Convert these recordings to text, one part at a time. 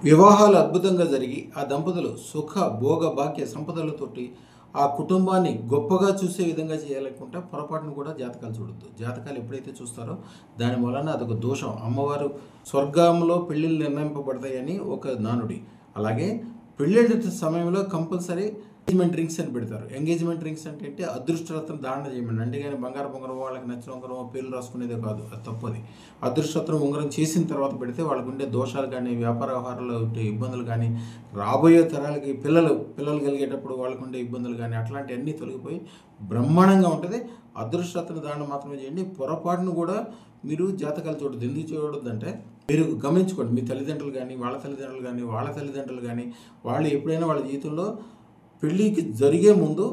వివాహాలు అద్భుతంగా జరిగి ఆ దంపతులు సుఖ భోగ భాగ్య సంపదలతోటి ఆ కుటుంబాన్ని గొప్పగా చూసే విధంగా చేయాలనుకుంటే పొరపాటును కూడా జాతకాలు చూడొద్దు. జాతకాలు ఎప్పుడైతే చూస్తారో దాని వలన అదొక దోషం. అమ్మవారు స్వర్గంలో పెళ్ళిళ్ళు నిర్ణయింపబడతాయని ఒక నానుడి. అలాగే పెళ్ళిళ్ళ సమయంలో కంపల్సరీ ఎంగేజ్మెంట్ రింగ్స్ అని పెడతారు. ఎంగేజ్మెంట్ రింగ్స్ అంటే ఏంటి? అదృష్టరత్నం ధారణ చేయమని. అంటే కానీ బంగారం ఉంగరం వాళ్ళకి నచ్చిన ఉంగరం పేర్లు రాసుకునేదే కాదు, అది తప్పది. అదృష్టరత్నం ఉంగరం చేసిన తర్వాత పెడితే వాళ్ళకు ఉండే దోషాలు కానీ, వ్యాపార వ్యవహారాల్లో ఇబ్బందులు కానీ, రాబోయే తరాలకి పిల్లలు కలిగేటప్పుడు వాళ్ళకు ఉండే ఇబ్బందులు కానీ అట్లాంటివన్నీ తొలగిపోయి బ్రహ్మాండంగా ఉంటుంది. అదృష్టరత్న ధారణ మాత్రమే చేయండి. పొరపాటును కూడా మీరు జాతకాలు చూడద్దు. ఎందుకు చూడొద్దంటే మీరు గమనించుకోండి. మీ తల్లిదండ్రులు కానీ, వాళ్ళ తల్లిదండ్రులు కానీ వాళ్ళు ఎప్పుడైనా వాళ్ళ జీవితంలో పెళ్ళికి జరిగే ముందు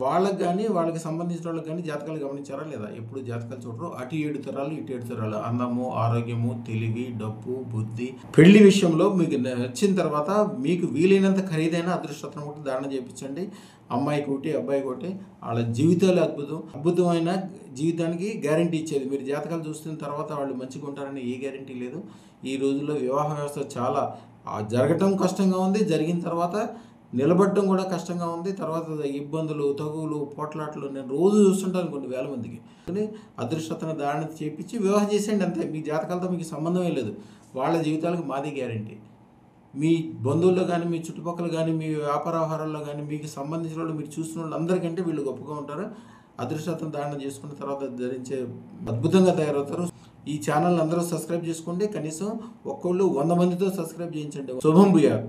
వాళ్ళకి కానీ వాళ్ళకి సంబంధించిన వాళ్ళకి కానీ జాతకాలు గమనించారా లేదా? ఎప్పుడు జాతకాలు చూడరు. అటు 7 తరాలు ఇటు 7 తరాలు. అందము, ఆరోగ్యము, తెలివి, డబ్బు, బుద్ధి. పెళ్లి విషయంలో మీకు నచ్చిన తర్వాత మీకు వీలైనంత ఖరీదైన అదృష్టరత్నం ఒకటి ధారణ చేయించండి. అమ్మాయికి ఒకటి, అబ్బాయికి ఒకటి. వాళ్ళ జీవితాలు అద్భుతమైన జీవితానికి గ్యారంటీ ఇచ్చేది. మీరు జాతకాలు చూస్తున్న తర్వాత వాళ్ళు మంచిగా ఉంటారని ఏ గ్యారంటీ లేదు. ఈ రోజుల్లో వివాహ వ్యవస్థ చాలా జరగటం కష్టంగా ఉంది. జరిగిన తర్వాత నిలబడటం కూడా కష్టంగా ఉంది. తర్వాత ఇబ్బందులు, తగువులు, పోట్లాట్లు నేను రోజు చూస్తుంటాను కొన్ని వేల మందికి. అదృష్టరత్న ధారణ చేయించి వివాహం చేసేయండి అంతే. మీ జాతకాలతో మీకు సంబంధమే లేదు. వాళ్ళ జీవితాలకు మాది గ్యారంటీ. మీ బంధువుల్లో కానీ, మీ చుట్టుపక్కల కానీ, మీ వ్యాపార వ్యవహారాల్లో కానీ మీకు సంబంధించిన వాళ్ళు మీరు చూస్తున్న వాళ్ళు అందరికంటే వీళ్ళు గొప్పగా ఉంటారు. అదృష్టరత్న ధారణ చేసుకున్న తర్వాత ధరించే అద్భుతంగా తయారవుతారు. ఈ ఛానల్ అందరూ సబ్స్క్రైబ్ చేసుకోండి. కనీసం ఒక్కళ్ళు 100 మందితో సబ్స్క్రైబ్ చేయించండి. శుభం భూయాత్.